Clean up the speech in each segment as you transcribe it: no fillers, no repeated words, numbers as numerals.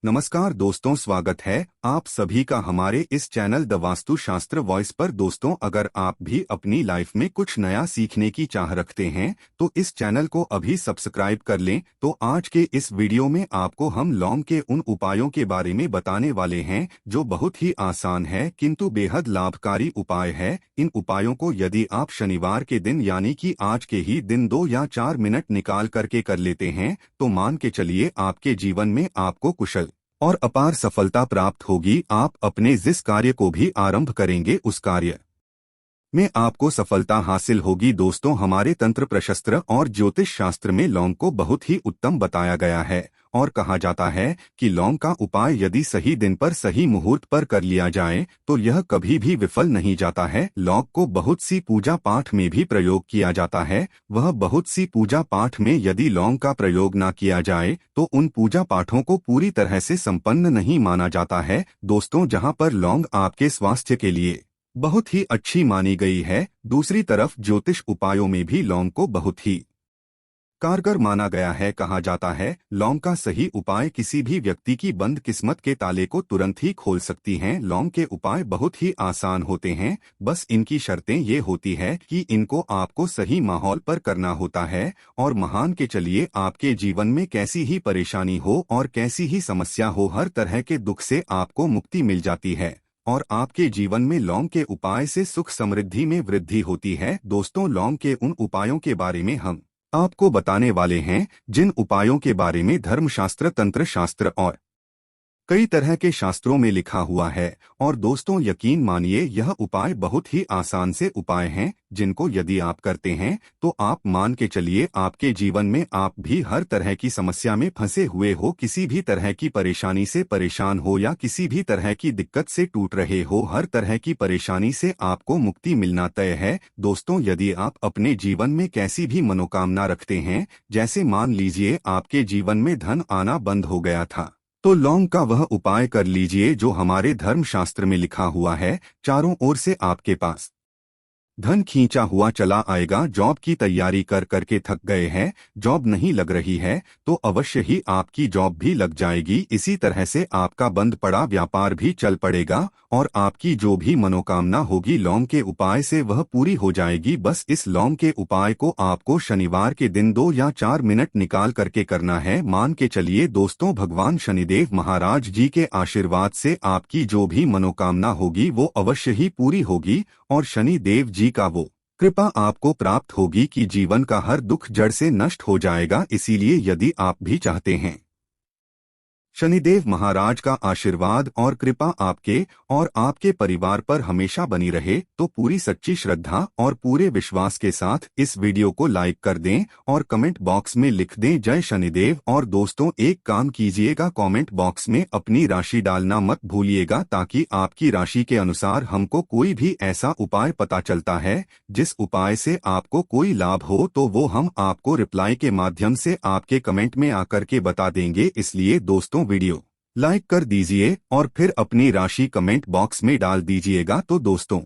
नमस्कार दोस्तों, स्वागत है आप सभी का हमारे इस चैनल द वास्तु शास्त्र वॉइस पर। दोस्तों, अगर आप भी अपनी लाइफ में कुछ नया सीखने की चाह रखते हैं तो इस चैनल को अभी सब्सक्राइब कर लें। तो आज के इस वीडियो में आपको हम लौंग के उन उपायों के बारे में बताने वाले हैं जो बहुत ही आसान है किंतु बेहद लाभकारी उपाय है। इन उपायों को यदि आप शनिवार के दिन यानी कि आज के ही दिन 2 या 4 मिनट निकाल करके कर लेते हैं तो मान के चलिए आपके जीवन में आपको कुशल और अपार सफलता प्राप्त होगी। आप अपने जिस कार्य को भी आरंभ करेंगे उस कार्य में आपको सफलता हासिल होगी। दोस्तों, हमारे तंत्र प्रशस्त्र और ज्योतिष शास्त्र में लौंग को बहुत ही उत्तम बताया गया है और कहा जाता है कि लौंग का उपाय यदि सही दिन पर सही मुहूर्त पर कर लिया जाए तो यह कभी भी विफल नहीं जाता है। लौंग को बहुत सी पूजा पाठ में भी प्रयोग किया जाता है। वह बहुत सी पूजा पाठ में यदि लौंग का प्रयोग न किया जाए तो उन पूजा पाठों को पूरी तरह से संपन्न नहीं माना जाता है। दोस्तों, जहाँ पर लौंग आपके स्वास्थ्य के लिए बहुत ही अच्छी मानी गई है, दूसरी तरफ ज्योतिष उपायों में भी लौंग को बहुत ही कारगर माना गया है। कहा जाता है लौंग का सही उपाय किसी भी व्यक्ति की बंद किस्मत के ताले को तुरंत ही खोल सकती हैं। लौंग के उपाय बहुत ही आसान होते हैं, बस इनकी शर्तें ये होती है कि इनको आपको सही माहौल पर करना होता है। और महान के चलिए आपके जीवन में कैसी ही परेशानी हो और कैसी ही समस्या हो, हर तरह के दुख से आपको मुक्ति मिल जाती है और आपके जीवन में लौंग के उपाय से सुख समृद्धि में वृद्धि होती है। दोस्तों, लौंग के उन उपायों के बारे में हम आपको बताने वाले हैं जिन उपायों के बारे में धर्मशास्त्र, तंत्र शास्त्र और कई तरह के शास्त्रों में लिखा हुआ है। और दोस्तों, यकीन मानिए यह उपाय बहुत ही आसान से उपाय हैं जिनको यदि आप करते हैं तो आप मान के चलिए आपके जीवन में आप भी हर तरह की समस्या में फंसे हुए हो, किसी भी तरह की परेशानी से परेशान हो या किसी भी तरह की दिक्कत से टूट रहे हो, हर तरह की परेशानी से आपको मुक्ति मिलना तय है। दोस्तों, यदि आप अपने जीवन में कैसी भी मनोकामना रखते हैं, जैसे मान लीजिए आपके जीवन में धन आना बंद हो गया था, तो लौंग का वह उपाय कर लीजिए जो हमारे धर्मशास्त्र में लिखा हुआ है। चारों ओर से आपके पास धन खींचा हुआ चला आएगा। जॉब की तैयारी कर करके थक गए हैं, जॉब नहीं लग रही है तो अवश्य ही आपकी जॉब भी लग जाएगी। इसी तरह से आपका बंद पड़ा व्यापार भी चल पड़ेगा और आपकी जो भी मनोकामना होगी लौंग के उपाय से वह पूरी हो जाएगी। बस इस लौंग के उपाय को आपको शनिवार के दिन 2 या 4 मिनट निकाल करके करना है। मान के चलिए दोस्तों, भगवान शनिदेव महाराज जी के आशीर्वाद से आपकी जो भी मनोकामना होगी वो अवश्य ही पूरी होगी और शनि देव जी का वो कृपा आपको प्राप्त होगी कि जीवन का हर दुख जड़ से नष्ट हो जाएगा। इसीलिए यदि आप भी चाहते हैं शनिदेव महाराज का आशीर्वाद और कृपा आपके और आपके परिवार पर हमेशा बनी रहे तो पूरी सच्ची श्रद्धा और पूरे विश्वास के साथ इस वीडियो को लाइक कर दें और कमेंट बॉक्स में लिख दें जय शनिदेव। और दोस्तों, एक काम कीजिएगा, कमेंट बॉक्स में अपनी राशि डालना मत भूलिएगा ताकि आपकी राशि के अनुसार हमको कोई भी ऐसा उपाय पता चलता है जिस उपाय से आपको कोई लाभ हो तो वो हम आपको रिप्लाई के माध्यम से आपके कमेंट में आकर के बता देंगे। इसलिए दोस्तों, वीडियो लाइक कर दीजिए और फिर अपनी राशि कमेंट बॉक्स में डाल दीजिएगा। तो दोस्तों,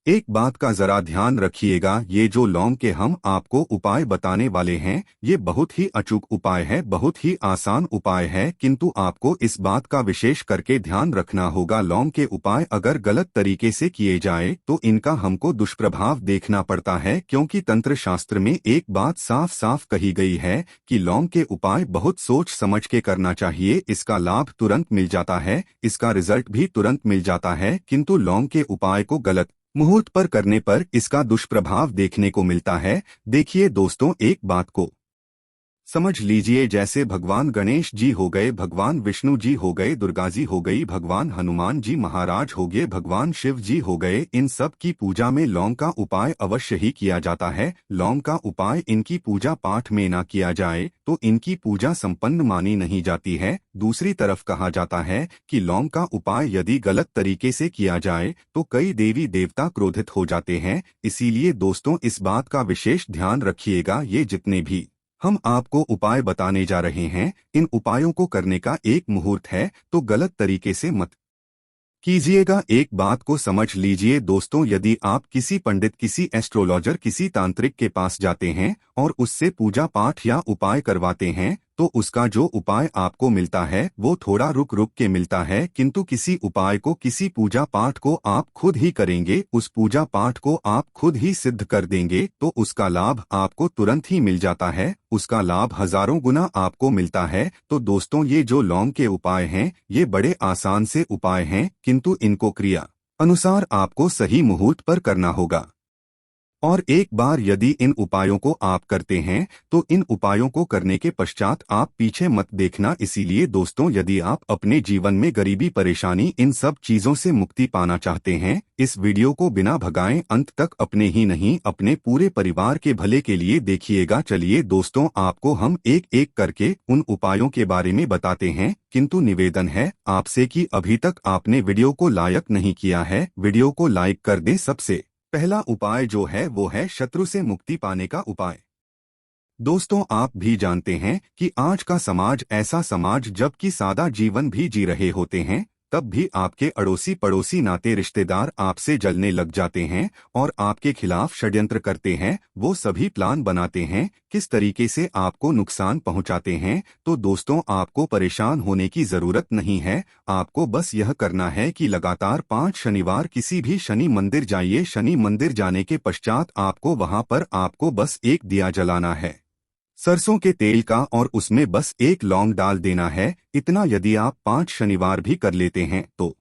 एक बात का जरा ध्यान रखिएगा, ये जो लौंग के हम आपको उपाय बताने वाले हैं ये बहुत ही अचूक उपाय है, बहुत ही आसान उपाय है, किंतु आपको इस बात का विशेष करके ध्यान रखना होगा। लौंग के उपाय अगर गलत तरीके से किए जाए तो इनका हमको दुष्प्रभाव देखना पड़ता है, क्योंकि तंत्र शास्त्र में एक बात साफ साफ कही गई है कि लौंग के उपाय बहुत सोच समझ के करना चाहिए। इसका लाभ तुरंत मिल जाता है, इसका रिजल्ट भी तुरंत मिल जाता है, किंतु लौंग के उपाय को गलत मुहूर्त पर करने पर इसका दुष्प्रभाव देखने को मिलता है। देखिए दोस्तों, एक बात को समझ लीजिए, जैसे भगवान गणेश जी हो गए, भगवान विष्णु जी हो गए, दुर्गा जी हो गई, भगवान हनुमान जी महाराज हो गए, भगवान शिव जी हो गए, इन सब की पूजा में लौंग का उपाय अवश्य ही किया जाता है। लौंग का उपाय इनकी पूजा पाठ में ना किया जाए तो इनकी पूजा संपन्न मानी नहीं जाती है। दूसरी तरफ कहा जाता है कि लौंग का उपाय यदि गलत तरीके से किया जाए तो कई देवी देवता क्रोधित हो जाते हैं। इसीलिए दोस्तों, इस बात का विशेष ध्यान रखिएगा, ये जितने भी हम आपको उपाय बताने जा रहे हैं इन उपायों को करने का एक मुहूर्त है, तो गलत तरीके से मत कीजिएगा। एक बात को समझ लीजिए दोस्तों, यदि आप किसी पंडित, किसी एस्ट्रोलॉजर, किसी तांत्रिक के पास जाते हैं और उससे पूजा पाठ या उपाय करवाते हैं तो उसका जो उपाय आपको मिलता है वो थोड़ा रुक रुक के मिलता है, किंतु किसी उपाय को, किसी पूजा पाठ को आप खुद ही करेंगे, उस पूजा पाठ को आप खुद ही सिद्ध कर देंगे तो उसका लाभ आपको तुरंत ही मिल जाता है, उसका लाभ हजारों गुना आपको मिलता है। तो दोस्तों, ये जो लौंग के उपाय हैं ये बड़े आसान से उपाय हैं, किंतु इनको क्रिया अनुसार आपको सही मुहूर्त पर करना होगा। और एक बार यदि इन उपायों को आप करते हैं तो इन उपायों को करने के पश्चात आप पीछे मत देखना। इसीलिए दोस्तों, यदि आप अपने जीवन में गरीबी, परेशानी, इन सब चीजों से मुक्ति पाना चाहते हैं, इस वीडियो को बिना भगाए अंत तक अपने ही नहीं अपने पूरे परिवार के भले के लिए देखिएगा। चलिए दोस्तों, आपको हम एक एक करके उन उपायों के बारे में बताते हैं, किंतु निवेदन है आपसे कि अभी तक आपने वीडियो को लाइक नहीं किया है, वीडियो को लाइक कर दें। सबसे पहला उपाय जो है वो है शत्रु से मुक्ति पाने का उपाय। दोस्तों, आप भी जानते हैं कि आज का समाज ऐसा समाज जबकि सादा जीवन भी जी रहे होते हैं, तब भी आपके अड़ोसी पड़ोसी नाते रिश्तेदार आपसे जलने लग जाते हैं और आपके खिलाफ षड्यंत्र करते हैं। वो सभी प्लान बनाते हैं किस तरीके से आपको नुकसान पहुंचाते हैं। तो दोस्तों, आपको परेशान होने की जरूरत नहीं है। आपको बस यह करना है कि लगातार 5 शनिवार किसी भी शनि मंदिर जाइए। शनि मंदिर जाने के पश्चात आपको वहां पर आपको बस एक दिया जलाना है सरसों के तेल का, और उसमें बस एक लौंग डाल देना है। इतना यदि आप 5 शनिवार भी कर लेते हैं तो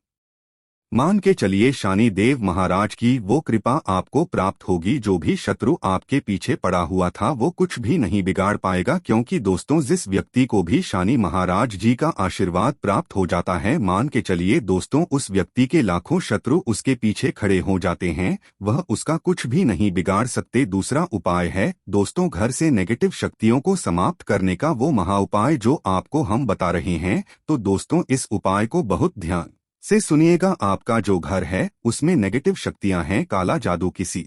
मान के चलिए शनि देव महाराज की वो कृपा आपको प्राप्त होगी। जो भी शत्रु आपके पीछे पड़ा हुआ था वो कुछ भी नहीं बिगाड़ पाएगा, क्योंकि दोस्तों, जिस व्यक्ति को भी शनि महाराज जी का आशीर्वाद प्राप्त हो जाता है, मान के चलिए दोस्तों, उस व्यक्ति के लाखों शत्रु उसके पीछे खड़े हो जाते हैं, वह उसका कुछ भी नहीं बिगाड़ सकते। दूसरा उपाय है दोस्तों, घर से नेगेटिव शक्तियों को समाप्त करने का वो महाउपाय जो आपको हम बता रहे हैं। तो दोस्तों, इस उपाय को बहुत ध्यान से सुनिएगा। आपका जो घर है उसमें नेगेटिव शक्तियां हैं, काला जादू किसी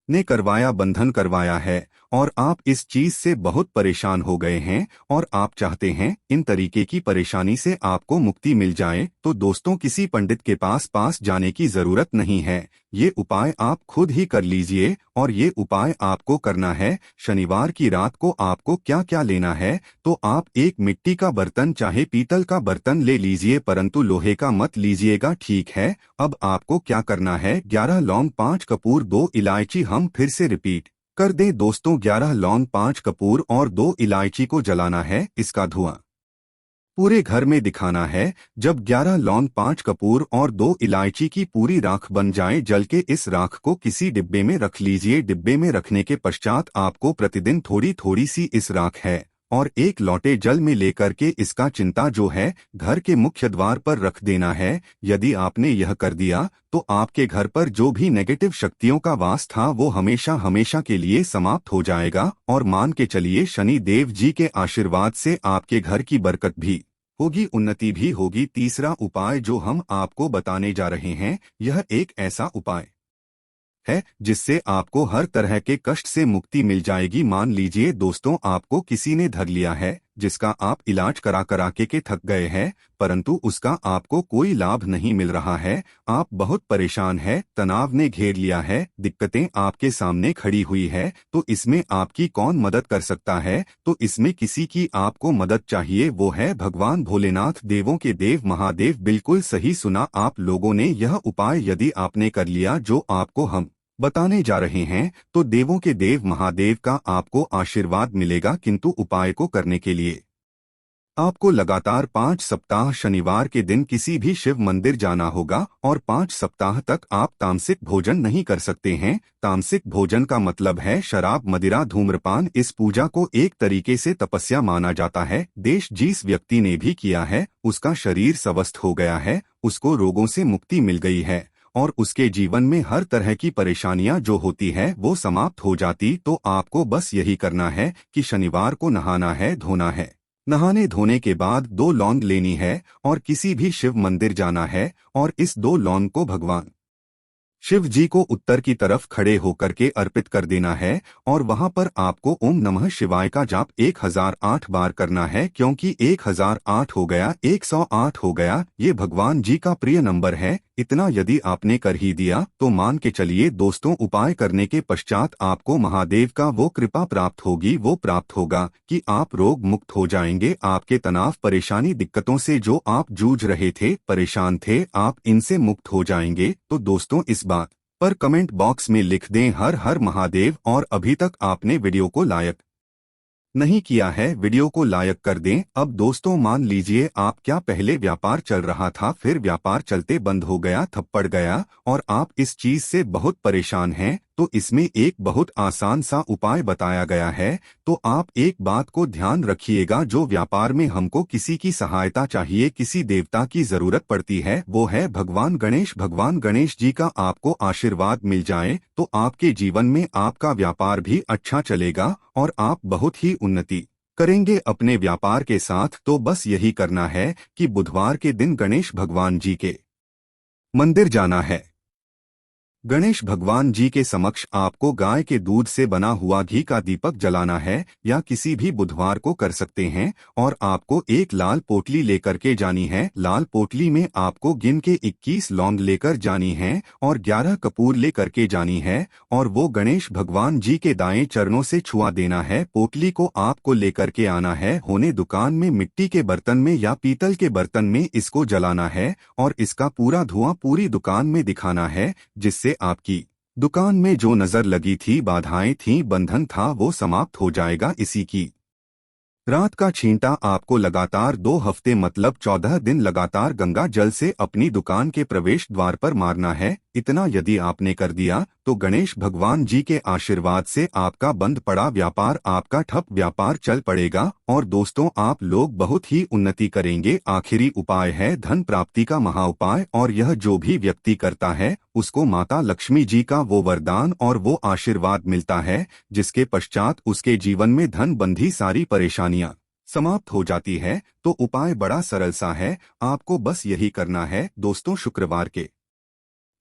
ने करवाया, बंधन करवाया है, और आप इस चीज से बहुत परेशान हो गए हैं और आप चाहते हैं इन तरीके की परेशानी से आपको मुक्ति मिल जाए, तो दोस्तों, किसी पंडित के पास जाने की जरूरत नहीं है। ये उपाय आप खुद ही कर लीजिए। और ये उपाय आपको करना है शनिवार की रात को। आपको क्या क्या लेना है, तो आप एक मिट्टी का बर्तन, चाहे पीतल का बर्तन ले लीजिए, परंतु लोहे का मत लीजिएगा, ठीक है। अब आपको क्या करना है, 11 लौंग, 5 कपूर, 2 इलायची। हम फिर से रिपीट कर दें दोस्तों, 11 लौंग, 5 कपूर और 2 इलायची को जलाना है। इसका धुआं पूरे घर में दिखाना है। जब 11 लौंग, 5 कपूर और 2 इलायची की पूरी राख बन जाए, जल के इस राख को किसी डिब्बे में रख लीजिए। डिब्बे में रखने के पश्चात आपको प्रतिदिन थोड़ी थोड़ी सी इस राख है और एक लोटे जल में लेकर के इसका चिंता जो है घर के मुख्य द्वार पर रख देना है। यदि आपने यह कर दिया तो आपके घर पर जो भी नेगेटिव शक्तियों का वास था वो हमेशा हमेशा के लिए समाप्त हो जाएगा। और मान के चलिए शनि देव जी के आशीर्वाद से आपके घर की बरकत भी होगी, उन्नति भी होगी। तीसरा उपाय जो हम आपको बताने जा रहे हैं, यह एक ऐसा उपाय है जिससे आपको हर तरह के कष्ट से मुक्ति मिल जाएगी। मान लीजिए दोस्तों, आपको किसी ने धर लिया है जिसका आप इलाज करा करा के थक गए हैं, परंतु उसका आपको कोई लाभ नहीं मिल रहा है। आप बहुत परेशान हैं, तनाव ने घेर लिया है, दिक्कतें आपके सामने खड़ी हुई है। तो इसमें आपकी कौन मदद कर सकता है, तो इसमें किसी की आपको मदद चाहिए, वो है भगवान भोलेनाथ, देवों के देव महादेव। बिल्कुल सही सुना आप लोगों ने। यह उपाय यदि आपने कर लिया जो आपको हम बताने जा रहे हैं, तो देवों के देव महादेव का आपको आशीर्वाद मिलेगा। किंतु उपाय को करने के लिए आपको लगातार 5 सप्ताह शनिवार के दिन किसी भी शिव मंदिर जाना होगा और 5 सप्ताह तक आप तामसिक भोजन नहीं कर सकते हैं। तामसिक भोजन का मतलब है शराब, मदिरा, धूम्रपान। इस पूजा को एक तरीके से तपस्या माना जाता है। देश जिस व्यक्ति ने भी किया है उसका शरीर स्वस्थ हो गया है, उसको रोगों से मुक्ति मिल गई है और उसके जीवन में हर तरह की परेशानियां जो होती है वो समाप्त हो जाती। तो आपको बस यही करना है कि शनिवार को नहाना है, धोना है। नहाने धोने के बाद 2 लौंग लेनी है और किसी भी शिव मंदिर जाना है और इस 2 लौंग को भगवान शिव जी को उत्तर की तरफ खड़े होकर के अर्पित कर देना है। और वहां पर आपको ओम नमः शिवाय का जाप 1008 बार करना है, क्योंकि 1008 हो गया, 108 हो गया, ये भगवान जी का प्रिय नंबर है। इतना यदि आपने कर ही दिया तो मान के चलिए दोस्तों, उपाय करने के पश्चात आपको महादेव का वो कृपा प्राप्त होगी, वो प्राप्त होगा कि आप रोग मुक्त हो जाएंगे। आपके तनाव, परेशानी, दिक्कतों से जो आप जूझ रहे थे, परेशान थे, आप इनसे मुक्त हो जाएंगे। तो दोस्तों इस बात पर कमेंट बॉक्स में लिख दें हर हर महादेव। और अभी तक आपने वीडियो को लाइक नहीं किया है, वीडियो को लाइक कर दें। अब दोस्तों मान लीजिए आप क्या पहले व्यापार चल रहा था, फिर व्यापार चलते बंद हो गया, थप्पड़ गया और आप इस चीज से बहुत परेशान हैं, तो इसमें एक बहुत आसान सा उपाय बताया गया है। तो आप एक बात को ध्यान रखिएगा, जो व्यापार में हमको किसी की सहायता चाहिए, किसी देवता की जरूरत पड़ती है, वो है भगवान गणेश। भगवान गणेश जी का आपको आशीर्वाद मिल जाए तो आपके जीवन में आपका व्यापार भी अच्छा चलेगा और आप बहुत ही उन्नति करेंगे अपने व्यापार के साथ। तो बस यही करना है कि बुधवार के दिन गणेश भगवान जी के मंदिर जाना है। गणेश भगवान जी के समक्ष आपको गाय के दूध से बना हुआ घी का दीपक जलाना है, या किसी भी बुधवार को कर सकते हैं। और आपको एक लाल पोटली लेकर के जानी है। लाल पोटली में आपको गिन के 21 लौंग लेकर जानी है और 11 कपूर लेकर के जानी है, और वो गणेश भगवान जी के दाएं चरणों से छुआ देना है। पोटली को आपको लेकर के आना है, होने दुकान में मिट्टी के बर्तन में या पीतल के बर्तन में इसको जलाना है और इसका पूरा धुआं पूरी दुकान में दिखाना है, जिससे आपकी दुकान में जो नजर लगी थी, बाधाएं थी, बंधन था, वो समाप्त हो जाएगा। इसी की रात का छींटा आपको लगातार 2 हफ्ते मतलब 14 दिन लगातार गंगा जल से अपनी दुकान के प्रवेश द्वार पर मारना है। इतना यदि आपने कर दिया तो गणेश भगवान जी के आशीर्वाद से आपका बंद पड़ा व्यापार, आपका ठप व्यापार चल पड़ेगा और दोस्तों आप लोग बहुत ही उन्नति करेंगे। आखिरी उपाय है धन प्राप्ति का महा उपाय, और यह जो भी व्यक्ति करता है उसको माता लक्ष्मी जी का वो वरदान और वो आशीर्वाद मिलता है, जिसके पश्चात उसके जीवन में धन बंधी सारी परेशानियां समाप्त हो जाती है। तो उपाय बड़ा सरल सा है, आपको बस यही करना है दोस्तों, शुक्रवार के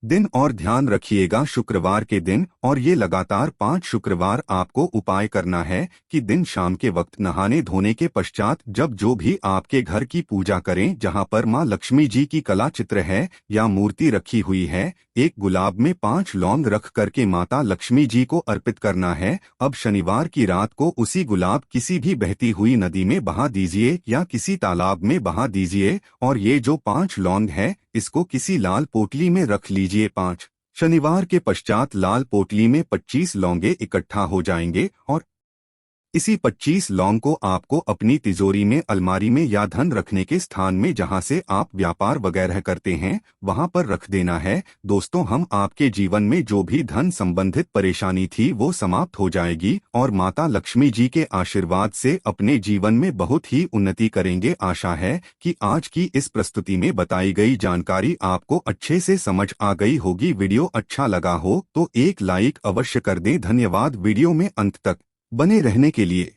दिन। और ध्यान रखिएगा शुक्रवार के दिन, और ये लगातार 5 शुक्रवार आपको उपाय करना है कि दिन शाम के वक्त नहाने धोने के पश्चात जब जो भी आपके घर की पूजा करें, जहां पर मां लक्ष्मी जी की कला चित्र है या मूर्ति रखी हुई है, एक गुलाब में 5 लौंग रख करके माता लक्ष्मी जी को अर्पित करना है। अब शनिवार की रात को उसी गुलाब किसी भी बहती हुई नदी में बहा दीजिए या किसी तालाब में बहा दीजिए, और ये जो 5 लौंग है इसको किसी लाल पोटली में रख लीजिए। 5 शनिवार के पश्चात लाल पोटली में 25 लौंगे इकट्ठा हो जाएंगे, और इसी 25 लौंग को आपको अपनी तिजोरी में, अलमारी में या धन रखने के स्थान में जहां से आप व्यापार वगैरह करते हैं वहां पर रख देना है। दोस्तों हम आपके जीवन में जो भी धन संबंधित परेशानी थी वो समाप्त हो जाएगी और माता लक्ष्मी जी के आशीर्वाद से अपने जीवन में बहुत ही उन्नति करेंगे। आशा है कि आज की इस प्रस्तुति में बताई गई जानकारी आपको अच्छे से समझ आ गई होगी। वीडियो अच्छा लगा हो तो एक लाइक अवश्य कर दें। धन्यवाद वीडियो में अंत तक बने रहने के लिए।